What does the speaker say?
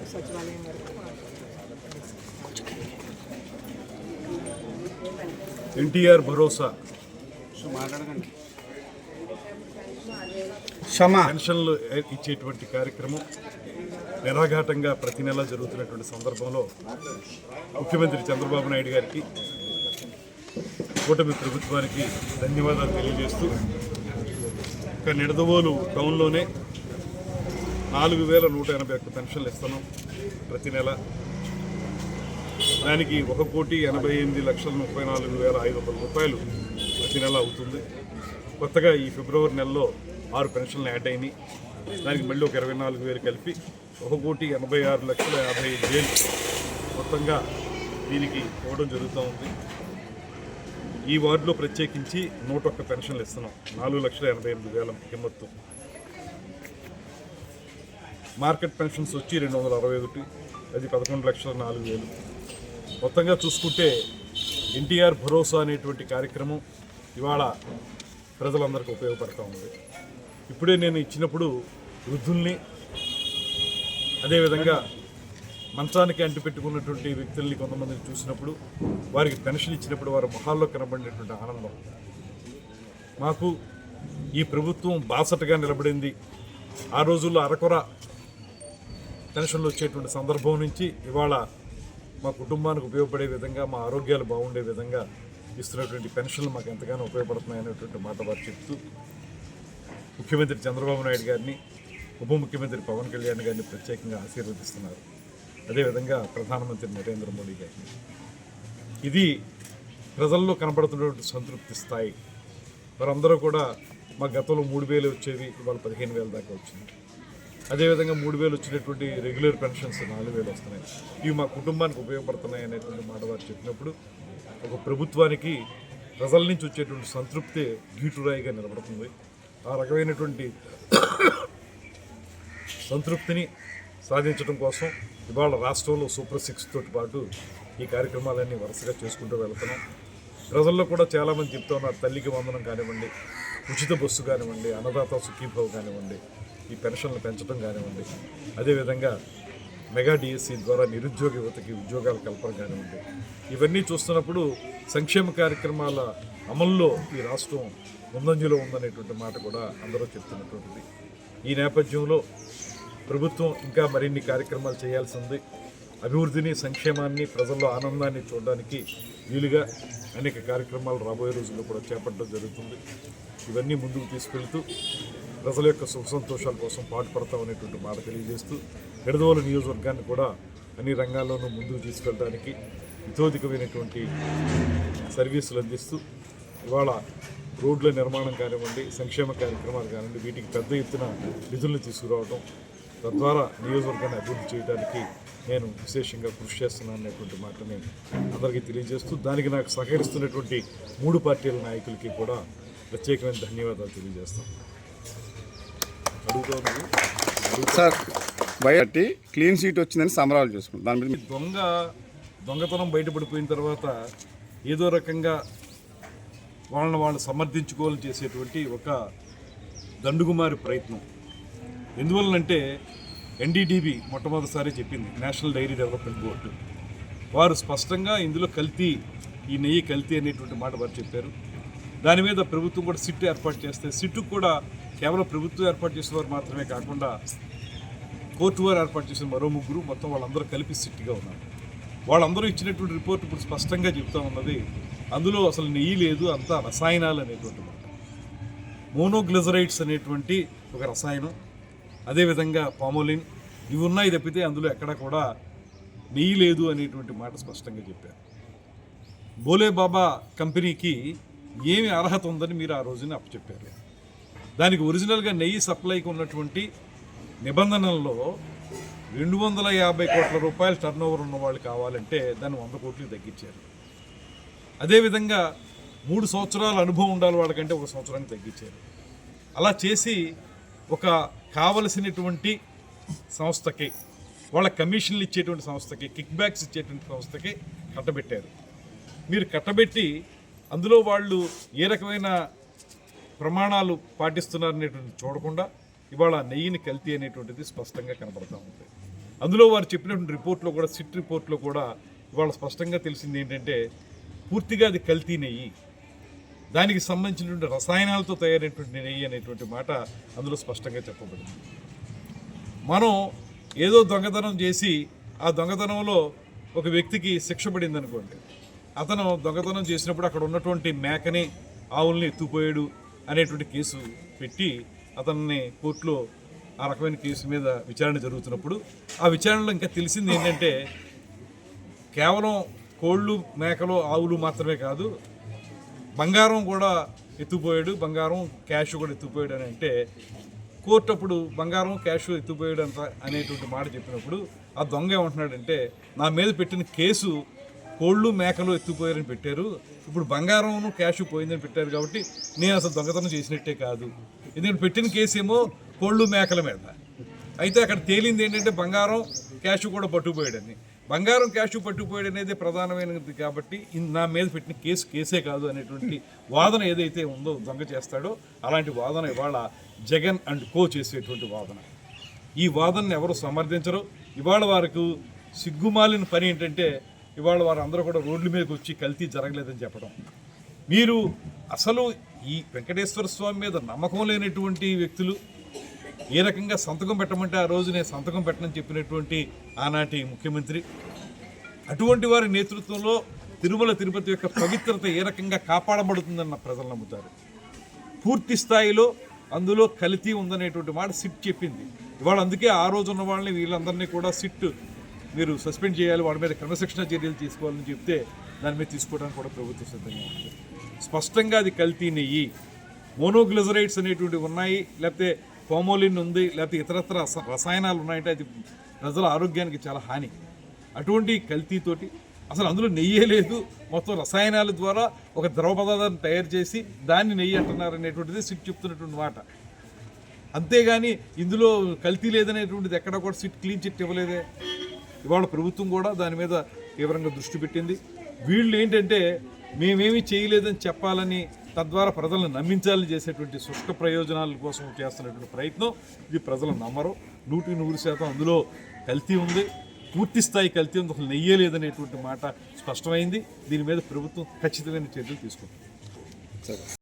సచివాలయం వరకు ఎన్టీఆర్ భరోసా పెన్షన్లు ఇచ్చేటువంటి కార్యక్రమం నిరాఘాటంగా ప్రతి నెల జరుగుతున్నటువంటి సందర్భంలో ముఖ్యమంత్రి చంద్రబాబు నాయుడు గారికి కూటమి ప్రభుత్వానికి ధన్యవాదాలు తెలియజేస్తూ ఒక నిడదవోలు టౌన్లోనే 4181 పెన్షన్లు ఇస్తున్నాం ప్రతి నెల. దానికి 1,88,34,500 రూపాయలు ప్రతి నెల అవుతుంది. కొత్తగా ఈ ఫిబ్రవరి నెలలో 6 పెన్షన్లు యాడ్ అయినాయి. దానికి మళ్ళీ ఒక 24,000 కలిపి 1,86,55,000 మొత్తంగా దీనికి ఇవ్వడం జరుగుతూ ఉంది. ఈ వార్డులో ప్రత్యేకించి 101 పెన్షన్లు ఇస్తున్నాం. 4,88,000 కిమ్మత్తు. మార్కెట్ పెన్షన్స్ వచ్చి 261, అది 11,04,000. మొత్తంగా చూసుకుంటే ఎన్టీఆర్ భరోసా అనేటువంటి కార్యక్రమం ఇవాళ ప్రజలందరికీ ఉపయోగపడుతూ ఉంది. ఇప్పుడే నేను ఇచ్చినప్పుడు వృద్ధుల్ని, అదేవిధంగా మంచానికి అంటిపెట్టుకున్నటువంటి వ్యక్తుల్ని కొంతమందిని చూసినప్పుడు, వారికి పెన్షన్ ఇచ్చినప్పుడు వారి మొహాల్లో కనబడినటువంటి ఆనందం, మాకు ఈ ప్రభుత్వం బాసటగా నిలబడింది. ఆ రోజుల్లో అరకొర పెన్షన్లు వచ్చేటువంటి సందర్భం నుంచి ఇవాళ మా కుటుంబానికి ఉపయోగపడే విధంగా, మా ఆరోగ్యాలు బాగుండే విధంగా ఇస్తున్నటువంటి పెన్షన్లు మాకు ఎంతగానో ఉపయోగపడుతున్నాయనేటువంటి మాట వారు చెప్తూ, ముఖ్యమంత్రి చంద్రబాబు నాయుడు గారిని, ఉప ముఖ్యమంత్రి పవన్ కళ్యాణ్ గారిని ప్రత్యేకంగా ఆశీర్వదిస్తున్నారు. అదేవిధంగా ప్రధానమంత్రి నరేంద్ర మోడీ గారిని. ఇది ప్రజల్లో కనబడుతున్నటువంటి సంతృప్తి స్థాయి. వారందరూ కూడా మా గతంలో 3,000 వచ్చేవి, ఇవాళ 15,000 దాకా వచ్చింది. అదేవిధంగా 3,000 వచ్చినటువంటి రెగ్యులర్ పెన్షన్స్ 4,000 వస్తున్నాయి. ఇవి మా కుటుంబానికి ఉపయోగపడుతున్నాయి అనేటువంటి మాట వారు చెప్పినప్పుడు, ఒక ప్రభుత్వానికి ప్రజల నుంచి వచ్చేటువంటి సంతృప్తి గీటురాయిగా నిలబడుతుంది. ఆ రకమైనటువంటి సంతృప్తిని సాధించడం కోసం ఇవాళ రాష్ట్రంలో సూపర్ 6 తోటి పాటు ఈ కార్యక్రమాలన్నీ వరుసగా చేసుకుంటూ వెళ్తున్నాం. ప్రజల్లో కూడా చాలామంది చెప్తూ ఉన్నారు, తల్లికి వందనం కానివ్వండి, ఉచిత బస్సు కానివ్వండి, అన్నదాత సుఖీభావ్ కానివ్వండి, ఈ పెన్షన్లు పెంచడం కానివ్వండి, అదేవిధంగా మెగా డిఎస్సి ద్వారా నిరుద్యోగ యువతకి ఉద్యోగాల కల్పన కానివ్వండి, ఇవన్నీ చూస్తున్నప్పుడు సంక్షేమ కార్యక్రమాల అమల్లో ఈ రాష్ట్రం ముందంజలో ఉందనేటువంటి మాట కూడా అందరూ చెప్తున్నటువంటిది. ఈ నేపథ్యంలో ప్రభుత్వం ఇంకా మరిన్ని కార్యక్రమాలు చేయాల్సి ఉంది. అభివృద్ధిని, సంక్షేమాన్ని, ప్రజల్లో ఆనందాన్ని చూడడానికి వీలుగా అనేక కార్యక్రమాలు రాబోయే రోజుల్లో కూడా చేపట్టడం జరుగుతుంది. ఇవన్నీ ముందుకు తీసుకెళ్తూ ప్రజల యొక్క సుఖ సంతోషాల కోసం పాటుపడతామనేటువంటి మాట తెలియజేస్తూ, నిడదవోలు నియోజకవర్గాన్ని కూడా అన్ని రంగాల్లోనూ ముందుకు తీసుకెళ్ళడానికి ఇతోధికమైనటువంటి సర్వీసులు అందిస్తూ ఇవాళ రోడ్ల నిర్మాణం కానివ్వండి, సంక్షేమ కార్యక్రమాలు కానివ్వండి, వీటికి పెద్ద ఎత్తున నిధులను తీసుకురావడం, తద్వారా నియోజకవర్గాన్ని అభివృద్ధి చేయడానికి నేను విశేషంగా కృషి చేస్తున్నాను అనేటువంటి మాటని అందరికీ తెలియజేస్తూ, దానికి నాకు సహకరిస్తున్నటువంటి 3 పార్టీల నాయకులకి కూడా ప్రత్యేకమైన ధన్యవాదాలు తెలియజేస్తాను. సార్ బయట క్లీన్ సీట్ వచ్చిందని సంబరాలు చేసుకుంటాం. దాని మీద దొంగతనం బయటపడిపోయిన తర్వాత ఏదో రకంగా వాళ్ళని సమర్థించుకోవాలని చేసేటువంటి ఒక దండుగుమారి ప్రయత్నం. ఎందువల్లంటే ఎన్డీడీబీ మొట్టమొదటిసారి చెప్పింది, నేషనల్ డైరీ డెవలప్మెంట్ బోర్డు వారు స్పష్టంగా ఇందులో కల్తీ, ఈ నెయ్యి కల్తీ అనేటువంటి మాట వారు చెప్పారు. దాని మీద ప్రభుత్వం కూడా సిట్ ఏర్పాటు చేస్తే, సిట్టు కూడా కేవలం ప్రభుత్వం ఏర్పాటు చేసేవారు మాత్రమే కాకుండా కోర్టు వారు ఏర్పాటు చేసిన మరో 3, మొత్తం వాళ్ళందరూ కలిపి సిట్గా ఉన్నారు. వాళ్ళందరూ ఇచ్చినటువంటి రిపోర్ట్ ఇప్పుడు స్పష్టంగా చెప్తా ఉన్నది, అందులో అసలు నెయ్యి లేదు, అంతా రసాయనాలు అనేటువంటి మాట. మోనోగ్లిజరైడ్స్ అనేటువంటి ఒక రసాయనం, అదేవిధంగా పామోలిన్, ఇవి ఉన్నాయి తప్పితే అందులో ఎక్కడ కూడా నెయ్యి లేదు అనేటువంటి మాట స్పష్టంగా చెప్పారు. బోలే బాబా కంపెనీకి ఏమి అర్హత ఉందని మీరు ఆ రోజున అప్పచెప్పారు. దానికి ఒరిజినల్గా నెయ్యి సప్లైకి ఉన్నటువంటి నిబంధనల్లో 250 కోట్ల రూపాయల టర్నోవర్ ఉన్న వాళ్ళు కావాలంటే దాన్ని 100 కోట్లకి తగ్గించారు. అదేవిధంగా 3 సంవత్సరాల అనుభవం ఉండాలి వాళ్ళకంటే 1 సంవత్సరానికి తగ్గించారు. అలా చేసి ఒక కావలసినటువంటి సంస్థకి, వాళ్ళ కమిషన్లు ఇచ్చేటువంటి సంస్థకి, కిక్ బ్యాక్స్ ఇచ్చేటువంటి సంస్థకి కట్టబెట్టారు. మీరు కట్టబెట్టి అందులో వాళ్ళు ఏ రకమైన ప్రమాణాలు పాటిస్తున్నారనేటువంటి చూడకుండా ఇవాళ నెయ్యిని కల్తీ అనేటువంటిది స్పష్టంగా కనబడతా ఉంది. అందులో వారు చెప్పినటువంటి రిపోర్ట్లో కూడా, సిట్ రిపోర్ట్లో కూడా ఇవాళ స్పష్టంగా తెలిసింది ఏంటంటే పూర్తిగా అది కల్తీ నెయ్యి, దానికి సంబంధించినటువంటి రసాయనాలతో తయారైనటువంటి నెయ్యి అనేటువంటి మాట అందులో స్పష్టంగా చెప్పబడింది. మనం ఏదో దొంగతనం చేసి ఆ దొంగతనంలో ఒక వ్యక్తికి శిక్ష పడింది అనుకోండి, అతను దొంగతనం చేసినప్పుడు అక్కడ ఉన్నటువంటి మేకని ఆవుల్ని ఎత్తుపోయాడు అనేటువంటి కేసు పెట్టి అతన్ని కోర్టులో ఆ రకమైన కేసు మీద విచారణ జరుగుతున్నప్పుడు ఆ విచారణలో ఇంకా తెలిసింది ఏంటంటే కేవలం కోళ్ళు, మేకలు, ఆవులు మాత్రమే కాదు, బంగారం కూడా ఎత్తుపోయాడు, బంగారం, క్యాష్ కూడా ఎత్తుపోయాడు అని అంటే కోర్టు అప్పుడు బంగారం, క్యాష్ ఎత్తుపోయాడు అంత అనేటువంటి మాట చెప్పినప్పుడు ఆ దొంగ ఏమంటున్నాడంటే నా మీద పెట్టిన కేసు కోళ్ళు, మేకలు ఎత్తుపోయారని పెట్టారు, ఇప్పుడు బంగారం, క్యాష్ పోయిందని పెట్టారు కాబట్టి నేను అసలు దొంగతనం చేసినట్టే కాదు, ఎందుకంటే పెట్టిన కేసు ఏమో కోళ్ళు, మేకల మీద, అయితే అక్కడ తేలింది ఏంటంటే బంగారం, క్యాష్ కూడా పట్టుకుపోయాడని. బంగారం, క్యాష్ పట్టుకుపోయాడు అనేది ప్రధానమైనది కాబట్టి నా మీద పెట్టిన కేసే కాదు అనేటువంటి వాదన ఏదైతే ఉందో దొంగ చేస్తాడో అలాంటి వాదన ఇవాళ జగన్ అండ్ కో చేసేటువంటి వాదన. ఈ వాదనను ఎవరు సమర్థించరు. ఇవాళ వారికి సిగ్గుమాలిన పని ఏంటంటే ఇవాళ వారు అందరూ కూడా రోడ్ల మీదకి వచ్చి కల్తీ జరగలేదని చెప్పడం. మీరు అసలు ఈ వెంకటేశ్వర స్వామి మీద నమ్మకం లేనటువంటి వ్యక్తులు ఏ రకంగా సంతకం పెట్టమంటే ఆ రోజు నేను సంతకం పెట్టనని చెప్పినటువంటి ఆనాటి ముఖ్యమంత్రి, అటువంటి వారి నేతృత్వంలో తిరుమల తిరుపతి యొక్క పవిత్రత ఏ రకంగా కాపాడబడుతుందన్న ప్రజలు నమ్ముతారు. పూర్తి స్థాయిలో అందులో కల్తీ ఉందనేటువంటి మాట సిట్ చెప్పింది. ఇవాళ అందుకే ఆ రోజు ఉన్న వాళ్ళని వీళ్ళందరినీ కూడా సిట్ మీరు సస్పెండ్ చేయాలి, వాళ్ళ మీద క్రమశిక్షణ చర్యలు తీసుకోవాలని చెప్తే దాని మీద తీసుకోవడానికి కూడా ప్రభుత్వం సిద్ధంగా ఉంది. స్పష్టంగా అది కల్తీ నెయ్యి, మోనోగ్లిజరైడ్స్ అనేటువంటివి ఉన్నాయి, లేకపోతే ఫార్మోలిన్ ఉంది, లేకపోతే ఇతరత్ర రసాయనాలు ఉన్నాయంటే అది ప్రజల ఆరోగ్యానికి చాలా హాని. అటువంటి కల్తీతోటి అసలు అందులో నెయ్యే లేదు, మొత్తం రసాయనాల ద్వారా ఒక ద్రవ పదార్థాన్ని తయారు చేసి దాన్ని నెయ్యి అంటున్నారు అనేటువంటిది సిట్ చెప్తున్నటువంటి మాట. అంతేగాని ఇందులో కల్తీ లేదనేటువంటిది ఎక్కడా కూడా సిట్ క్లీన్ చిట్ ఇవ్వలేదే. ఇవాళ ప్రభుత్వం కూడా దాని మీద తీవ్రంగా దృష్టి పెట్టింది. వీళ్ళు ఏంటంటే మేమేమీ చేయలేదని చెప్పాలని, తద్వారా ప్రజలను నమ్మించాలని చేసేటువంటి సుష్ట ప్రయోజనాల కోసం చేస్తున్నటువంటి ప్రయత్నం ఇది ప్రజలు నమ్మరు. 100% అందులో కల్తీ ఉంది, పూర్తి స్థాయి కల్తీ ఉంది, అసలు నెయ్యే లేదనేటువంటి మాట స్పష్టమైంది. దీని మీద ప్రభుత్వం ఖచ్చితమైన చర్యలు తీసుకుంటుంది.